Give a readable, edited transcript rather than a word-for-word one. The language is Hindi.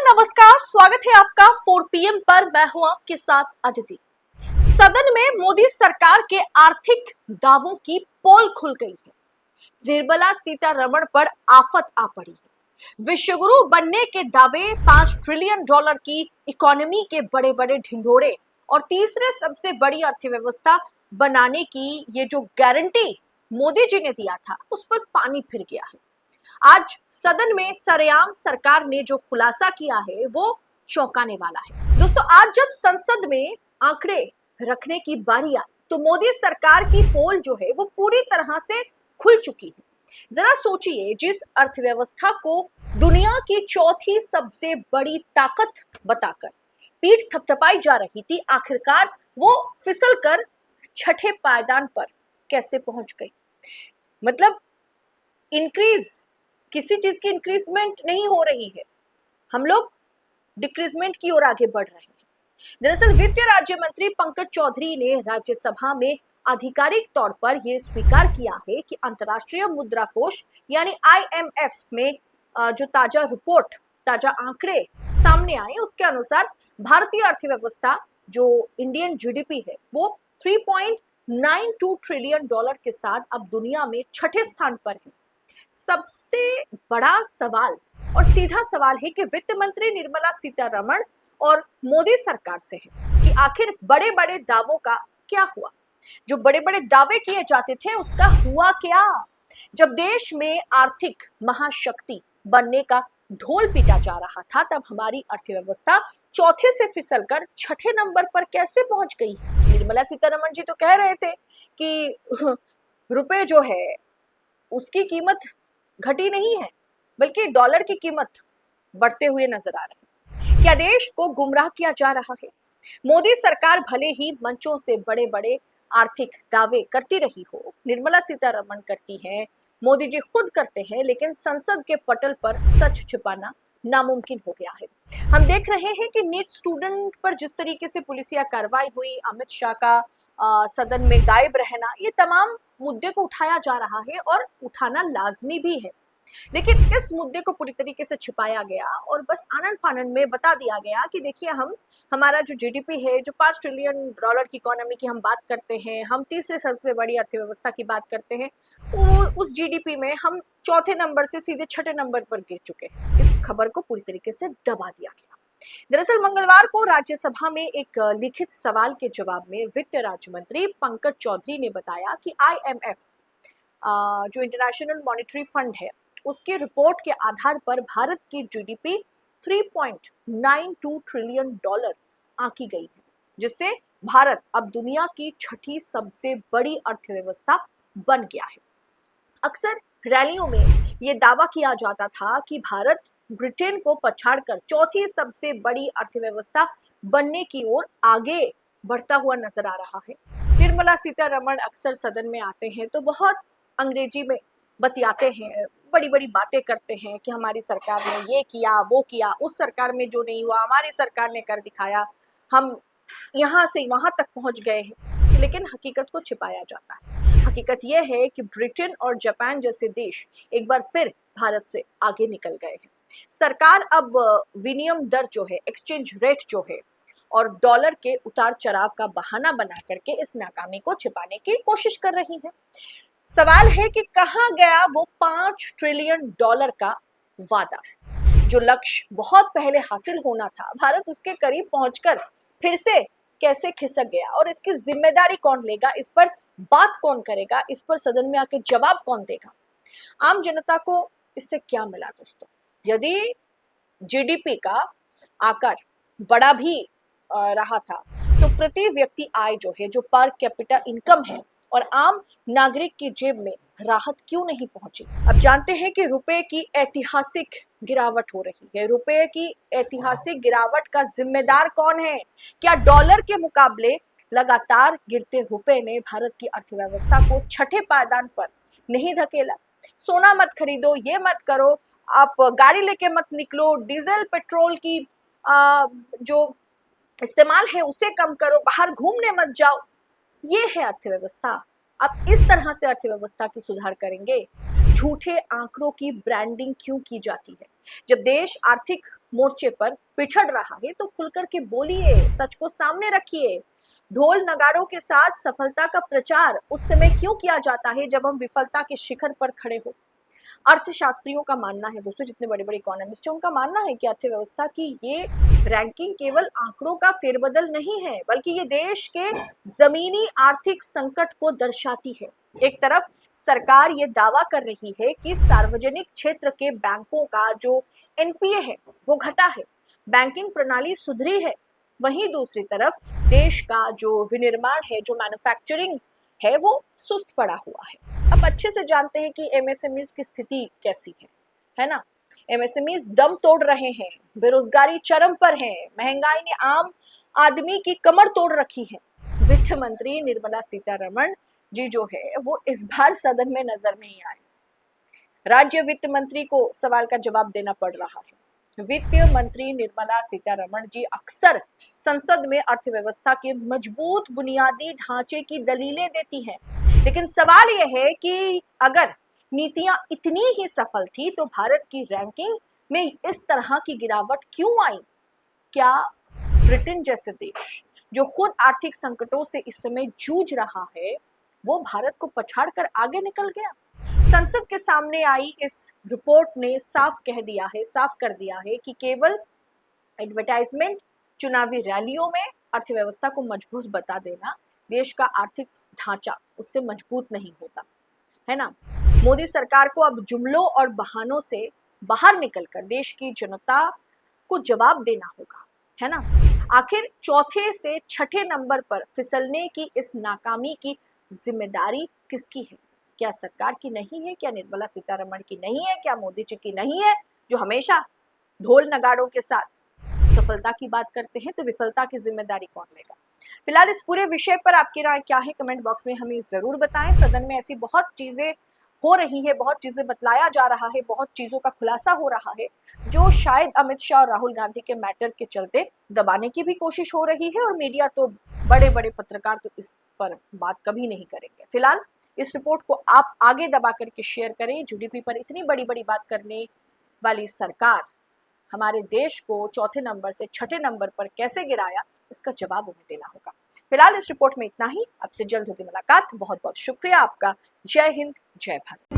नमस्कार, स्वागत है आपका 4 PM पर। मैं हूं आपके साथ अदिति। सदन में मोदी सरकार के आर्थिक दावों की पोल खुल गई है। निर्मला सीतारमण पर आफत आ पड़ी है। विश्वगुरु बनने के दावे, $5 ट्रिलियन की इकोनॉमी के बड़े बड़े ढिंढोरे और तीसरे सबसे बड़ी अर्थव्यवस्था बनाने की ये जो गारंटी मोदी जी ने दिया था, उस पर पानी फिर गया है। आज सदन में सरेआम सरकार ने जो खुलासा किया है वो चौंकाने वाला है। दोस्तों, आज जब संसद में आंकड़े रखने की बारी आई तो मोदी सरकार की पोल जो है वो पूरी तरह से खुल चुकी है। जरा सोचिए, जिस अर्थव्यवस्था को दुनिया की चौथी सबसे बड़ी ताकत बताकर पीठ थपथपाई जा रही थी, आखिरकार वो फिसल कर छठे पायदान पर कैसे पहुंच गई। मतलब इंक्रीज, किसी चीज की इंक्रीजमेंट नहीं हो रही है, हम लोग डिक्रीजमेंट की ओर आगे बढ़ रहे हैं। दरअसल वित्त राज्य मंत्री पंकज चौधरी ने राज्यसभा में आधिकारिक तौर पर यह स्वीकार किया है कि अंतर्राष्ट्रीय मुद्रा कोष यानी IMF में जो ताजा आंकड़े सामने आए, उसके अनुसार भारतीय अर्थव्यवस्था जो इंडियन GDP है वो $3.92 ट्रिलियन के साथ अब दुनिया में छठे स्थान पर है। सबसे बड़ा सवाल और सीधा सवाल है कि वित्त मंत्री निर्मला सीतारमण और मोदी सरकार से है कि आखिर बड़े बड़े दावों का क्या हुआ। जो बड़े बड़े दावे किए जाते थे उसका हुआ क्या। जब देश में आर्थिक महाशक्ति बनने का ढोल पीटा जा रहा था, तब हमारी अर्थव्यवस्था चौथे से फिसलकर छठे नंबर पर कैसे पहुंच गई। निर्मला सीतारमण जी तो कह रहे थे कि रुपए जो है उसकी कीमत घटी नहीं है, बल्कि डॉलर की कीमत बढ़ते हुए नजर आ रही है। क्या देश को गुमराह किया जा रहा है। मोदी सरकार भले ही मंचों से बड़े बड़े आर्थिक दावे करती रही हो, निर्मला सीतारमण करती हैं, मोदी जी खुद करते हैं, लेकिन संसद के पटल पर सच छिपाना नामुमकिन हो गया है। हम देख रहे हैं कि नीट स्टूडेंट पर जिस तरीके से पुलिसिया कार्रवाई हुई, अमित शाह का सदन में गायब रहना, ये तमाम मुद्दे को उठाया जा रहा है और उठाना लाजमी भी है। लेकिन इस मुद्दे को पूरी तरीके से छिपाया गया और बस आनन फानन में बता दिया गया कि देखिए, हमारा जो GDP है, जो $5 ट्रिलियन की इकोनॉमी की हम बात करते हैं, हम तीसरे सबसे बड़ी अर्थव्यवस्था की बात करते हैं, उस GDP में हम चौथे नंबर से सीधे छठे नंबर पर गिर चुके हैं। इस खबर को पूरी तरीके से दबा दिया गया। दरअसल मंगलवार को राज्यसभा में एक लिखित सवाल के जवाब में वित्त राज्य मंत्री पंकज चौधरी ने बताया कि IMF जो इंटरनेशनल मॉनेटरी फंड है, उसकी रिपोर्ट के आधार पर भारत की GDP $3.92 ट्रिलियन आंकी गई है, जिससे भारत अब दुनिया की छठी सबसे बड़ी अर्थव्यवस्था बन गया है। अक्सर रैलियों में यह दावा किया जाता था कि भारत ब्रिटेन को पछाड़कर चौथी सबसे बड़ी अर्थव्यवस्था बनने की ओर आगे बढ़ता हुआ नजर आ रहा है। निर्मला सीतारमण अक्सर सदन में आते हैं तो बहुत अंग्रेजी में बतियाते हैं, बड़ी बड़ी बातें करते हैं कि हमारी सरकार ने ये किया, वो किया, उस सरकार में जो नहीं हुआ हमारी सरकार ने कर दिखाया, हम यहाँ से वहां तक पहुंच गए हैं। लेकिन हकीकत को छिपाया जाता है। हकीकत यह है कि ब्रिटेन और जापान जैसे देश एक बार फिर भारत से आगे निकल गए हैं। सरकार अब विनिमय दर जो है, एक्सचेंज रेट जो है, और डॉलर के उतार चढ़ाव का बहाना बना करके इस नाकामी को छिपाने की कोशिश कर रही है। सवाल है कि कहां गया वो $5 ट्रिलियन का वादा, जो लक्ष्य बहुत पहले हासिल होना था। भारत उसके करीब पहुंचकर फिर से कैसे खिसक गया और इसकी जिम्मेदारी कौन लेगा, इस पर बात कौन करेगा, इस पर सदन में आके जवाब कौन देगा। आम जनता को इससे क्या मिला दोस्तों। यदि GDP का आकार बड़ा भी रहा था तो प्रति व्यक्ति आय जो है, जो पर कैपिटा इनकम है, और आम नागरिक की जेब में राहत क्यों नहीं पहुंची। अब जानते हैं कि रुपए की ऐतिहासिक गिरावट हो रही है। रुपए की ऐतिहासिक गिरावट का जिम्मेदार कौन है। क्या डॉलर के मुकाबले लगातार गिरते रुपए ने भारत की अर्थव्यवस्था को छठे पायदान पर नहीं धकेला। सोना मत खरीदो, ये मत करो, आप गाड़ी लेके मत निकलो, डीजल पेट्रोल की जो इस्तेमाल है उसे कम करो, बाहर घूमने मत जाओ, ये है अर्थव्यवस्था। आप इस तरह से अर्थव्यवस्था की सुधार करेंगे। झूठे आंकड़ों की ब्रांडिंग क्यों की जाती है। जब देश आर्थिक मोर्चे पर पिछड़ रहा है तो खुलकर के बोलिए, सच को सामने रखिए। ढोल नगाड़ों के साथ सफलता का प्रचार उस समय क्यों किया जाता है जब हम विफलता के शिखर पर खड़े हो। अर्थशास्त्रियों का मानना है दोस्तों, जितने बड़े बड़े इकोनॉमिस्ट हैं उनका मानना है कि अर्थव्यवस्था की ये रैंकिंग केवल आंकड़ों का फेरबदल नहीं है, बल्कि ये देश के जमीनी आर्थिक संकट को दर्शाती है। एक तरफ सरकार ये दावा कर रही है कि सार्वजनिक क्षेत्र के बैंकों का जो एनपीए है वो घटा है, बैंकिंग प्रणाली सुधरी है। वहीं दूसरी तरफ देश का जो विनिर्माण है, जो मैन्युफैक्चरिंग है, वो सुस्त पड़ा हुआ है। अब अच्छे से जानते हैं कि एमएसएमईज की स्थिति कैसी है ना। एमएसएमईज दम तोड़ रहे हैं, बेरोजगारी चरम पर है, महंगाई ने आम आदमी की कमर तोड़ रखी है। वित्त मंत्री निर्मला सीतारमण जी जो है वो इस बार सदन में नजर नहीं आए। राज्य वित्त मंत्री को सवाल का जवाब देना पड़ रहा है। वित्त मंत्री निर्मला सीतारमण जी अक्सर संसद में अर्थव्यवस्था के मजबूत बुनियादी ढांचे की दलीलें देती हैं, लेकिन सवाल यह है कि अगर नीतियां इतनी ही सफल थी तो भारत की रैंकिंग में इस तरह की गिरावट क्यों आई। क्या ब्रिटेन जैसे देश जो खुद आर्थिक संकटों से इस समय जूझ रहा है वो भारत को पछाड़कर आगे निकल गया। संसद के सामने आई इस रिपोर्ट ने साफ कर दिया है कि केवल एडवर्टाइजमेंट, चुनावी रैलियों में अर्थव्यवस्था को मजबूत बता देना देश का आर्थिक ढांचा उससे मजबूत नहीं होता, है ना। मोदी सरकार को अब जुमलों और बहानों से बाहर निकलकर देश की जनता को जवाब देना होगा, है ना। आखिर चौथे से छठे नंबर पर फिसलने की इस नाकामी की जिम्मेदारी किसकी है? क्या सरकार की नहीं है? क्या निर्मला सीतारमण की नहीं है? क्या मोदी जी की नहीं है, जो हमेशा ढोल नगाड़ों के साथ सफलता की बात करते हैं? तो विफलता की जिम्मेदारी कौन लेगा? फिलहाल इस पूरे विषय पर आपकी राय क्या है, कमेंट बॉक्स में हमें जरूर बताएं। सदन में ऐसी बहुत चीजें हो रही है, बहुत चीजें बतलाया जा रहा है, बहुत चीजों का खुलासा हो रहा है जो शायद अमित शाह और राहुल गांधी के मैटर के चलते दबाने की भी कोशिश हो रही है, और मीडिया तो बड़े बड़े पत्रकार तो इस पर बात कभी नहीं करेंगे। फिलहाल इस रिपोर्ट को आप आगे दबा करके शेयर करें। जीडीपी पर इतनी बड़ी बड़ी बात करने वाली सरकार हमारे देश को चौथे नंबर से छठे नंबर पर कैसे गिराया, इसका जवाब उन्हें देना होगा। फिलहाल इस रिपोर्ट में इतना ही, आपसे जल्द होगी मुलाकात। बहुत बहुत शुक्रिया आपका। जय हिंद, जय भारत।